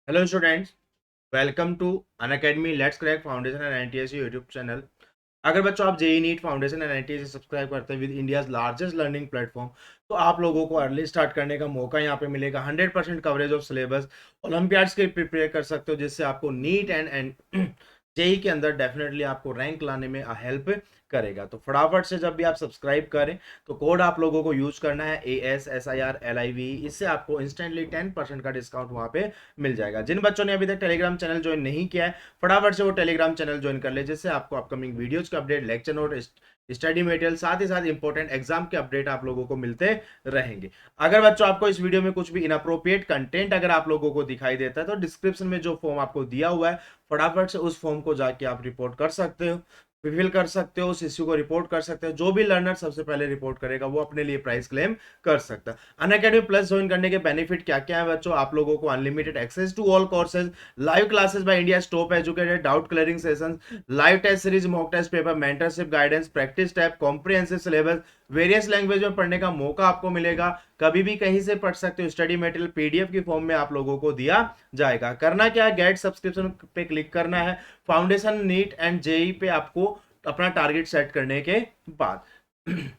Hello students, welcome to Unacademy let's crack foundation and NTSC YouTube channel. अगर बच्चों आप JEE NEET foundation and NTSC subscribe करते हैं with India's largest learning platform, तो आप लोगों को अर्ली स्टार्ट करने का मौका यहाँ पे मिलेगा। 100% कवरेज ऑफ सिलेबस, ओलंपियाड्स के प्रिपेयर कर सकते हो, जिससे आपको नीट एंड जेई के अंदर डेफिनेटली आपको रैंक लाने में हेल्प करेगा। तो फटाफट से जब भी आप सब्सक्राइब करें तो कोड आप लोगों को यूज करना है ASSIRLIV। इससे आपको इंस्टेंटली 10% का डिस्काउंट वहां पे मिल जाएगा। जिन बच्चों ने अभी तक टेलीग्राम चैनल ज्वाइन नहीं किया है, फटाफट से वो टेलीग्राम चैनल ज्वाइन कर ले, जिससे आपको अपकमिंग वीडियोज के update, lecture note, study material, साथ ही साथ इंपॉर्टेंट एग्जाम के अपडेट आप लोगों को मिलते रहेंगे। अगर बच्चों आपको इस वीडियो में कुछ भी इनअप्रोप्रिएट कंटेंट अगर आप लोगों को दिखाई देता है तो डिस्क्रिप्शन में जो फॉर्म आपको दिया हुआ है, फटाफट से उस फॉर्म को जाके आप रिपोर्ट कर सकते हो, फिल कर सकते हो, उस इश्यू को रिपोर्ट कर सकते हो। जो भी लर्नर सबसे पहले रिपोर्ट करेगा वो अपने लिए प्राइस क्लेम कर सकता है। अनअकैडमी प्लस ज्वाइन करने के बेनिफिट क्या क्या है बच्चों? आप लोगों को unlimited access to all courses, live classes by India top educated, doubt clearing sessions, live test series, mock test paper, mentorship guidance, practice tab, comprehensive syllabus, various language में पढ़ने का मौका आपको मिलेगा। कभी भी कहीं से पढ़ सकते हो। स्टडी मटेरियल पीडीएफ की फॉर्म में आप लोगों को दिया जाएगा। करना क्या है, गेट सब्सक्रिप्शन पे क्लिक करना है। फाउंडेशन, नीट एंड जेई पे आपको अपना टारगेट सेट करने के बाद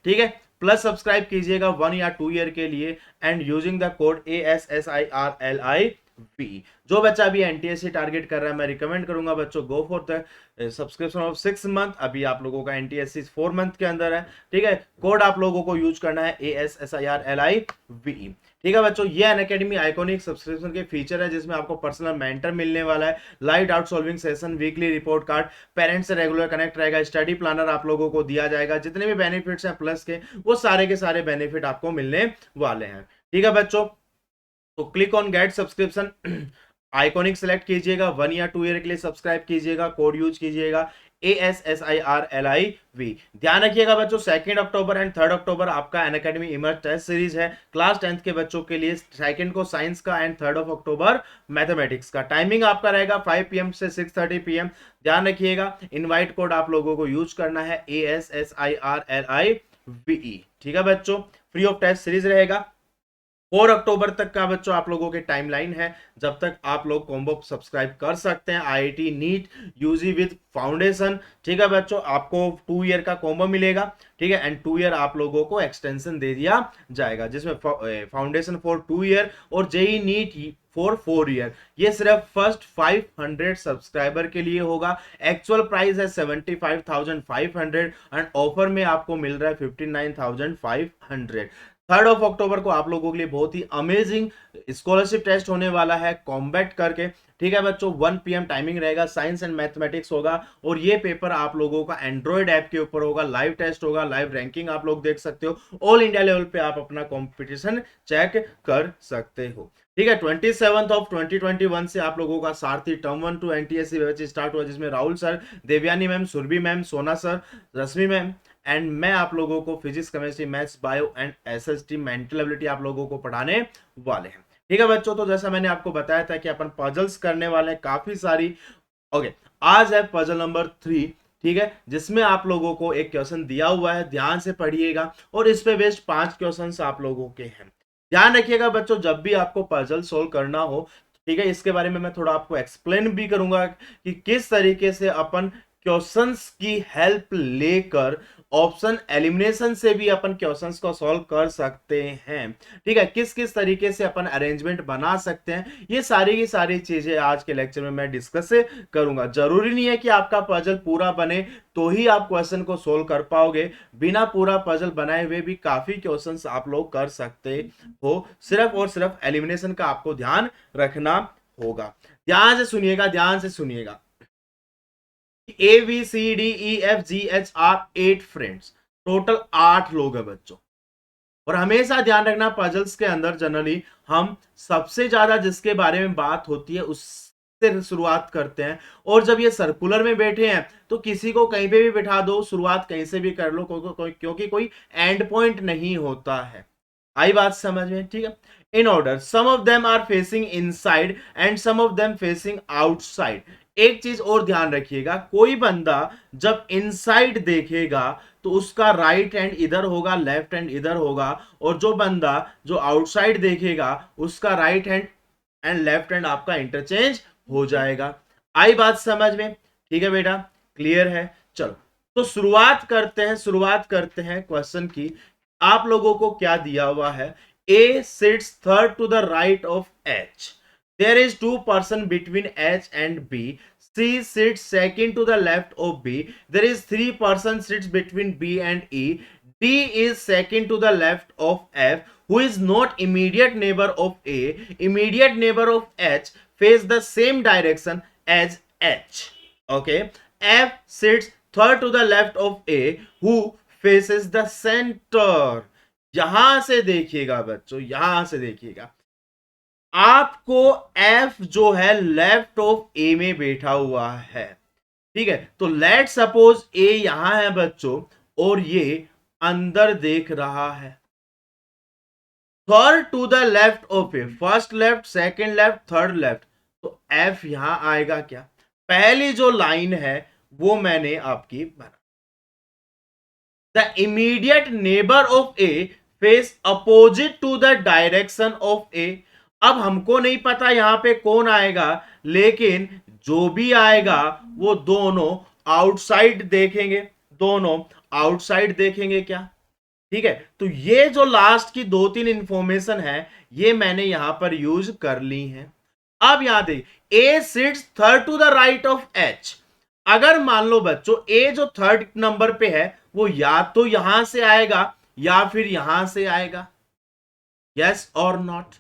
ठीक है, प्लस सब्सक्राइब कीजिएगा 1 या 2 ईयर के लिए and using the code ASSIRLIV। जो बच्चा अभी एनटीएससी टारगेट कर रहा है, मैं रिकमेंड करूंगा बच्चों, go for the subscription of 6 month. अभी आप लोगों का एनटीएससी 4 मंथ के अंदर है। ठीक है, कोड आप लोगों को यूज करना है ASSIRLIV। ठीक है बच्चों, ये अनअकैडमी आइकॉनिक सब्सक्रिप्शन के फीचर है, जिसमें आपको पर्सनल मेंटर मिलने वाला है, live doubt solving session, weekly report card, parents से रेगुलर कनेक्ट रहेगा, स्टडी प्लानर आप लोगों को दिया जाएगा। जितने भी बेनिफिट्स हैं प्लस के, वो सारे के सारे बेनिफिट आपको मिलने वाले हैं। ठीक है बच्चों, तो click on get subscription, iconic select कीजिएगा, 1 या 2 ईयर के लिए सब्सक्राइब कीजिएगा, कोड यूज कीजिएगा ASSIRLIV। ध्यान रखिएगा बच्चों, 2 अक्टूबर एंड 3 अक्टूबर आपका अनअकैडमी इमर्ज टेस्ट सीरीज है क्लास 10th के बच्चों के लिए। 2 को साइंस का एंड 3 अक्टूबर मैथमेटिक्स का। टाइमिंग आपका रहेगा 5 PM से 6:30 PM। ध्यान रखिएगा, इनवाइट कोड आप लोगों को यूज करना है ASSIRLIVE। ठीक है बच्चों, फ्री ऑफ टेस्ट सीरीज रहेगा। 4 अक्टूबर तक का बच्चों आप लोगों के टाइमलाइन है, जब तक आप लोग कॉम्बो सब्सक्राइब कर सकते हैं। IIT NEET UG with foundation. ठीक है बच्चों, आपको 2 ईयर का कॉम्बो मिलेगा। ठीक है, एंड 2 ईयर आप लोगों को एक्सटेंशन दे दिया जाएगा, जिसमें फाउंडेशन फॉर 2 ईयर और जेई नीट फॉर 4 ईयर। ये सिर्फ फर्स्ट 500 सब्सक्राइबर के लिए होगा। एक्चुअल प्राइस है 75,500 एंड ऑफर में आपको मिल रहा है 59,500। 3 अक्टूबर को आप लोगों के लिए बहुत ही अमेजिंग स्कॉलरशिप टेस्ट होने वाला है, कॉम्बैट करके। ठीक है बच्चों, 1 PM टाइमिंग रहेगा, साइंस एंड मैथमेटिक्स होगा, और ये पेपर आप लोगों का एंड्रॉइड ऐप के ऊपर होगा। लाइव टेस्ट होगा, लाइव रैंकिंग आप लोग देख सकते हो। ऑल इंडिया लेवल पे आप अपना कॉम्पिटिशन चेक कर सकते हो। ठीक है, 27/2021 से आप लोगों का Sarathi term 1 to NTSC batch start हुआ, जिसमें Rahul sir, Devyani ma'am, Surabhi ma'am, Sona sir, Rashmi ma'am and मैं आप लोगों को physics, chemistry, maths, bio and SST, mental ability आप लोगों को पढ़ाने वाले हैं। ठीक है बच्चों, तो जैसा मैंने आपको बताया था कि अपन पजल्स करने वाले हैं काफी सारी। ओके, आज है पजल नंबर 3। ठीक है, जिसमें आप लोगों को एक क्वेश्चन दिया हुआ है, ध्यान से पढ़िएगा, और इस पे बेस्ड 5 क्वेश्चन आप लोगों के हैं। ध्यान रखिएगा बच्चों, जब भी आपको पजल सोल्व करना हो, ठीक है, इसके बारे में मैं थोड़ा आपको एक्सप्लेन भी करूंगा कि किस तरीके से अपन क्वेश्चंस की हेल्प लेकर ऑप्शन एलिमिनेशन से भी अपन क्वेश्चंस को सॉल्व कर सकते हैं। ठीक है, किस किस तरीके से अपन अरेंजमेंट बना सकते हैं, ये सारी की सारी चीजें आज के लेक्चर में मैं डिस्कस करूंगा। जरूरी नहीं है कि आपका पजल पूरा बने तो ही आप क्वेश्चन को सोल्व कर पाओगे। बिना पूरा पजल बनाए हुए भी काफी क्वेश्चंस आप लोग कर सकते हो। सिर्फ और सिर्फ एलिमिनेशन का आपको ध्यान रखना होगा। ध्यान से सुनिएगा, ध्यान से सुनिएगा। ABCDEFGHR 8 फ्रेंड्स, टोटल 8 लोग हैं बच्चों। और हमेशा ध्यान रखना, पजल्स के अंदर जनरली हम सबसे ज्यादा जिसके बारे में बात होती है उससे शुरुआत करते हैं। और जब ये सर्कुलर में बैठे हैं तो किसी को कहीं पे भी बिठा दो, शुरुआत कहीं से भी कर लो, क्योंकि कोई एंड पॉइंट नहीं होता है। आई बात समझ में? ठीक है, in order, some of them are facing inside and some of them facing outside. एक चीज और ध्यान रखिएगा, कोई बंदा जब इनसाइड देखेगा तो उसका राइट हैंड इधर होगा, लेफ्ट हैंड इधर होगा, और जो बंदा जो आउटसाइड देखेगा उसका right hand and left hand आपका इंटरचेंज हो जाएगा। आई बात समझ में? ठीक है बेटा, क्लियर है। चलो तो शुरुआत करते हैं क्वेश्चन की। आप लोगों को क्या दिया हुआ है? A sits third to the right of H, there is 2 person between H and B, C sits second to the left of B. There is 3 person sits between B and E. D is second to the left of F, who is not immediate neighbor of A. Immediate neighbor of H face the same direction as H. Okay. F sits third to the left of A, who faces the center. यहां से देखिएगा बच्चों, यहां से देखिएगा, आपको F जो है लेफ्ट ऑफ ए में बैठा हुआ है। ठीक है, तो लेट सपोज ए यहां है बच्चों और ये अंदर देख रहा है। Third to the left of A, first left, second left, third left, तो F यहां आएगा क्या? पहली जो लाइन है वो मैंने आपकी बना, the immediate neighbour of A face opposite to the direction of A. अब हमको नहीं पता यहां पे कौन आएगा, लेकिन जो भी आएगा वो दोनों आउटसाइड देखेंगे, दोनों आउटसाइड देखेंगे क्या? ठीक है, तो ये जो लास्ट की 2-3 इंफॉर्मेशन है ये मैंने यहां पर यूज कर ली है। अब यहां देख, A sits third to the right of H. अगर मान लो बच्चों ए जो थर्ड नंबर पे है वो या तो यहां से आएगा या फिर यहां से आएगा, यस और नॉट?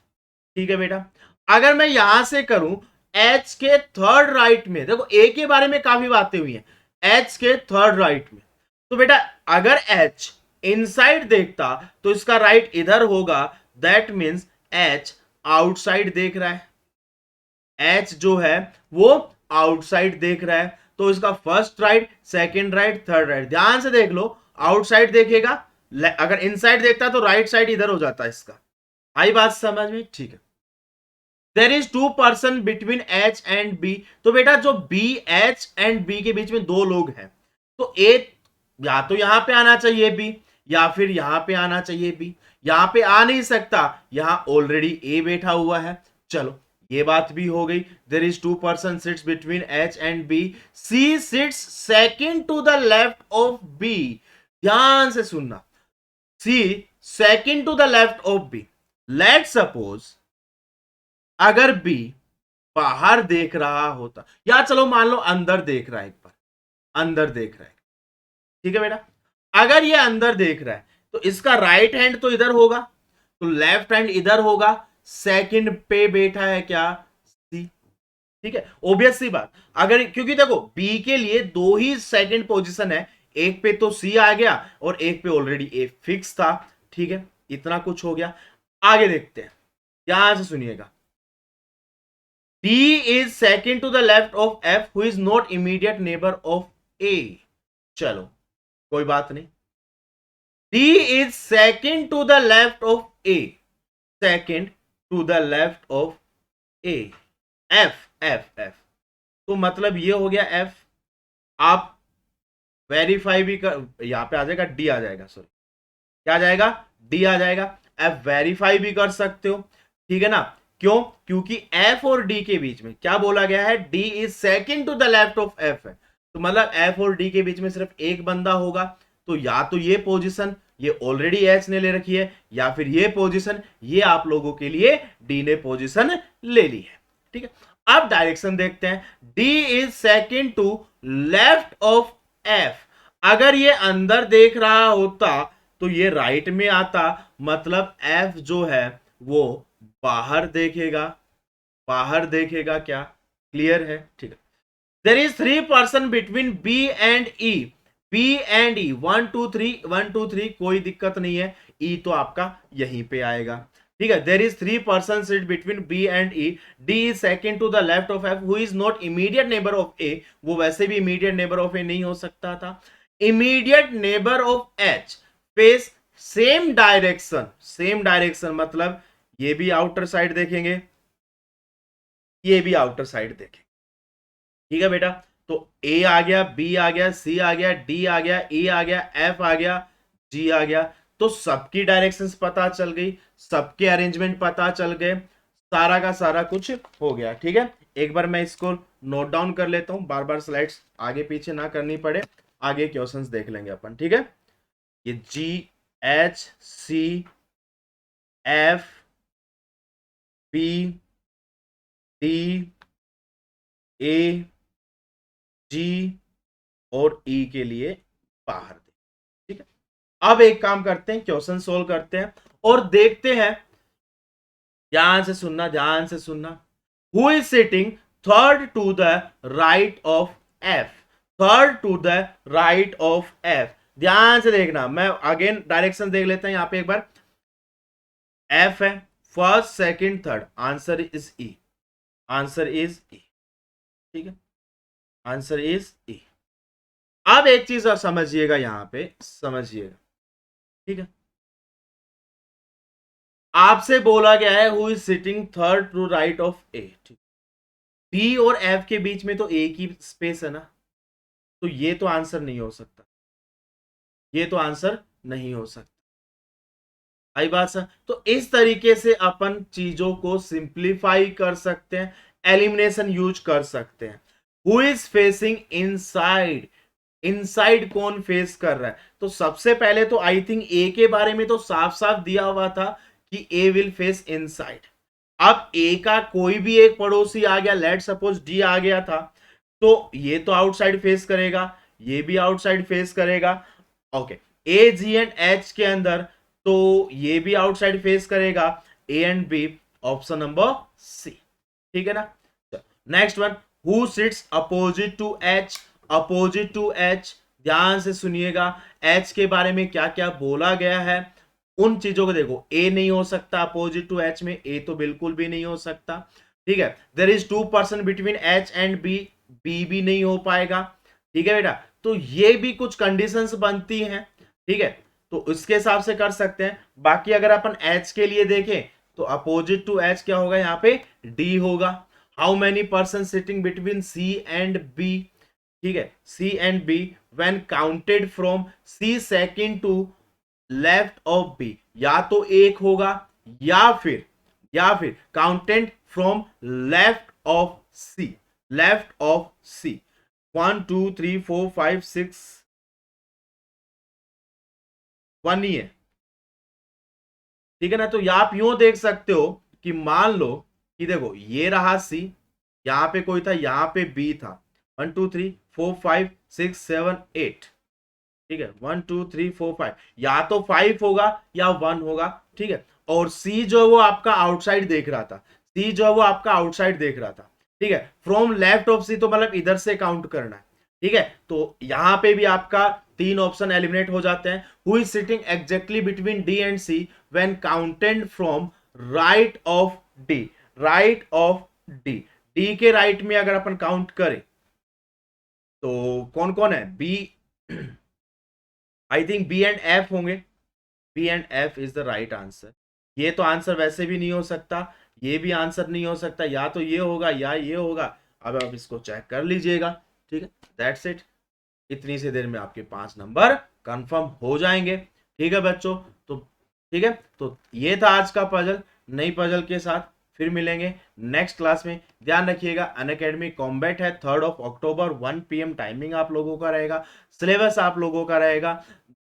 ठीक है बेटा, अगर मैं यहां से करूं एच के थर्ड राइट में, देखो ए के बारे में काफी बातें हुई हैं, एच के थर्ड राइट में, तो बेटा अगर एच इनसाइड देखता तो इसका राइट इधर होगा, दैट मीन्स एच आउटसाइड देख रहा है, एच जो है वो आउटसाइड देख रहा है, तो इसका first right, second right, third right, ध्यान से देख लो, आउटसाइड देखेगा, अगर इनसाइड देखता तो राइट साइड इधर हो जाता है इसका। आई बात समझ में? ठीक है, there is 2 person between H and B, तो बेटा जो बी, एच एंड बी के बीच में 2 लोग हैं, तो ए या तो यहां पे आना चाहिए बी या फिर यहां पे आना चाहिए बी, यहां पे आ नहीं सकता, यहां ऑलरेडी ए बैठा हुआ है। चलो ये बात भी हो गई, there is 2 person sits between H and B, C sits second to the left of B. ध्यान से सुनना, C second to the left of B. Let suppose अगर बी बाहर देख रहा होता, या चलो मान लो अंदर देख रहा है, एक बार अंदर देख रहा है, ठीक है बेटा, अगर ये अंदर देख रहा है तो इसका राइट हैंड तो इधर होगा, तो लेफ्ट हैंड इधर होगा, सेकंड पे बैठा है क्या? सी। ठीक है, ऑब्वियस सी बात, अगर क्योंकि देखो बी के लिए 2 ही सेकंड पोजीशन है, एक पे तो सी आ गया और एक पे ऑलरेडी ए फिक्स था। ठीक है, इतना कुछ हो गया, आगे देखते हैं, यहां से सुनिएगा, D is second to the left of F, who is not immediate neighbor of A. चलो कोई बात नहीं, D is second to the left of A, second to the left of A, F, तो मतलब ये हो गया F। आप वेरीफाई भी कर, यहां पे आ जाएगा D आ जाएगा, सॉरी क्या आ जाएगा? D आ जाएगा। F वेरीफाई भी कर सकते हो, ठीक है ना? क्यों? क्योंकि F और D के बीच में क्या बोला गया है? D is second to the left of F है, तो मतलब F और D के बीच में सिर्फ एक बंदा होगा, तो या तो ये पोजीशन ये ऑलरेडी H ने ले रखी है, या फिर ये पोजीशन ये आप लोगों के लिए D ने पोजीशन ले ली है। ठीक है, अब डायरेक्शन देखते हैं, D is second to left of F। अगर ये अंदर देख रहा होता तो ये राइट में आता, मतलब F जो है वो बाहर देखेगा, बाहर देखेगा क्या? क्लियर है? ठीक है, there is 3 person between B and E, B and E 1 2 3 1 2 3, कोई दिक्कत नहीं है, ई तो आपका यहीं पे आएगा। ठीक है, there is 3 person sit between B and E, D is second to the left of F, who is not immediate neighbour of A, वो वैसे भी इमीडिएट नेबर ऑफ ए नहीं हो सकता था। Immediate neighbour of H face same direction, same direction मतलब ये भी आउटर साइड देखेंगे, ये भी आउटर साइड देखेंगे। ठीक है बेटा, तो ए आ गया, बी आ गया, सी आ गया, डी आ गया, ई आ गया, एफ आ गया, जी आ गया, तो सबकी डायरेक्शंस पता चल गई, सबके अरेंजमेंट पता चल गए, सारा का सारा कुछ हो गया। ठीक है, एक बार मैं इसको नोट डाउन कर लेता हूं, बार बार स्लाइड्स आगे पीछे ना करनी पड़े, आगे क्वेश्चंस देख लेंगे अपन। ठीक है, ये GHCFBD और ई के लिए बाहर दे। ठीक है, अब एक काम करते हैं, क्वेश्चन सोल्व करते हैं और देखते हैं। ध्यान से सुनना, ध्यान से सुनना। Who is sitting third to the right of F? Third to the right of F, ध्यान से देखना। मैं अगेन डायरेक्शन देख लेते हैं यहां पे एक बार। एफ है first second third, answer is E, answer is E. ठीक है, आंसर इज ई। अब एक चीज और समझिएगा, यहां पे समझिएगा। ठीक है, आपसे बोला गया है who is sitting third to right of A. B और एफ के बीच में तो एक ही स्पेस है ना, तो ये तो आंसर नहीं हो सकता, ये तो आंसर नहीं हो सकता। आई बात सर? तो इस तरीके से अपन चीजों को सिंप्लीफाई कर सकते हैं, एलिमिनेशन यूज कर सकते हैं। Who is facing inside, inside कौन फेस कर रहा है? तो सबसे पहले तो आई थिंक ए के बारे में तो साफ साफ दिया हुआ था कि ए विल फेस इनसाइड। अब ए का कोई भी एक पड़ोसी आ गया, लेट सपोज डी आ गया था, तो ये तो आउटसाइड फेस करेगा, ये भी आउटसाइड फेस करेगा। Okay, A G and H के अंदर तो ये भी आउटसाइड फेस करेगा, A and B, option number C. ठीक है ना? Next one, who sits opposite to H? Opposite to H, ध्यान से सुनिएगा, एच के बारे में क्या क्या बोला गया है उन चीजों को देखो। ए नहीं हो सकता अपोजिट टू एच में, ए तो बिल्कुल भी नहीं हो सकता। ठीक है, there is 2% between H and B, B भी नहीं हो पाएगा। ठीक है बेटा, तो ये भी कुछ कंडीशंस बनती हैं। ठीक है, तो इसके हिसाब से कर सकते हैं। बाकी अगर अपन एच के लिए देखें तो अपोजिट टू एच क्या होगा, यहाँ पे डी होगा। How many person sitting between C and B? ठीक है, C and B when counted from C second to left of B, या तो एक होगा या फिर counted from left of C, left of C. 1 2 3 4 5 6 1 ही है। ठीक है ना? तो आप यूं देख सकते हो कि मान लो कि देखो ये रहा सी, यहां पे कोई था, यहां पे बी था। 1 2 3 4 5 6 7 8। ठीक है, 1 2 3 4 5, या तो 5 होगा या 1 होगा। ठीक है, और सी जो है वो आपका आउटसाइड देख रहा था, सी जो है वो आपका आउटसाइड देख रहा था। ठीक है, फ्रॉम लेफ्ट ऑफ सी तो मतलब इधर से काउंट करना है। ठीक है, तो यहां पे भी आपका 3 ऑप्शन एलिमिनेट हो जाते हैं। Who is sitting exactly between D and C when counted from right of D, right of D. D के राइट में अगर अपन काउंट करें तो कौन कौन है? B, I think B and F होंगे। B and F is the right answer. ये तो आंसर वैसे भी नहीं हो सकता, ये भी आंसर नहीं हो सकता, या तो ये होगा या ये होगा। अब आप इसको चेक कर लीजिएगा। ठीक है, दैट्स इट। इतनी सी देर में आपके 5 नंबर कंफर्म हो जाएंगे। ठीक है बच्चों, तो ठीक है, तो ये था आज का पजल। नई पजल के साथ फिर मिलेंगे नेक्स्ट क्लास में। ध्यान रखिएगा, अनअकैडमी कॉम्बैट है 3 अक्टूबर 1 PM टाइमिंग आप लोगों का रहेगा। सिलेबस आप लोगों का रहेगा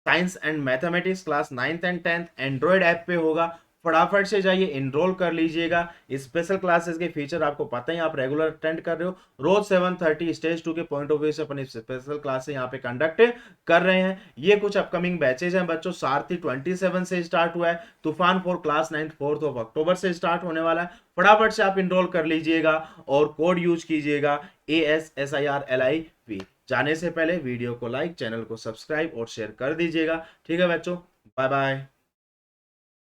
science and mathematics class 9th and 10th Android app पे होगा। फटाफट से जाइए इनरोल कर लीजिएगा। स्पेशल क्लासेस के फीचर आपको पता ही, आप रेगुलर अटेंड कर रहे हो। रोज 7:30 स्टेज 2 के पॉइंट ऑफ व्यू से अपन स्पेशल क्लासेस यहाँ पे कंडक्ट कर रहे हैं। ये कुछ अपकमिंग बैचेज हैं बच्चों। सारथी 27 से स्टार्ट हुआ है, तूफान 4 क्लास 9 4 अक्टूबर से स्टार्ट होने वाला है। फटाफट से आप इनरोल कर लीजिएगा और कोड यूज कीजिएगा ASSIRLIV। जाने से पहले वीडियो को लाइक, चैनल को सब्सक्राइब और शेयर कर दीजिएगा। ठीक है बच्चों, बाय बाय।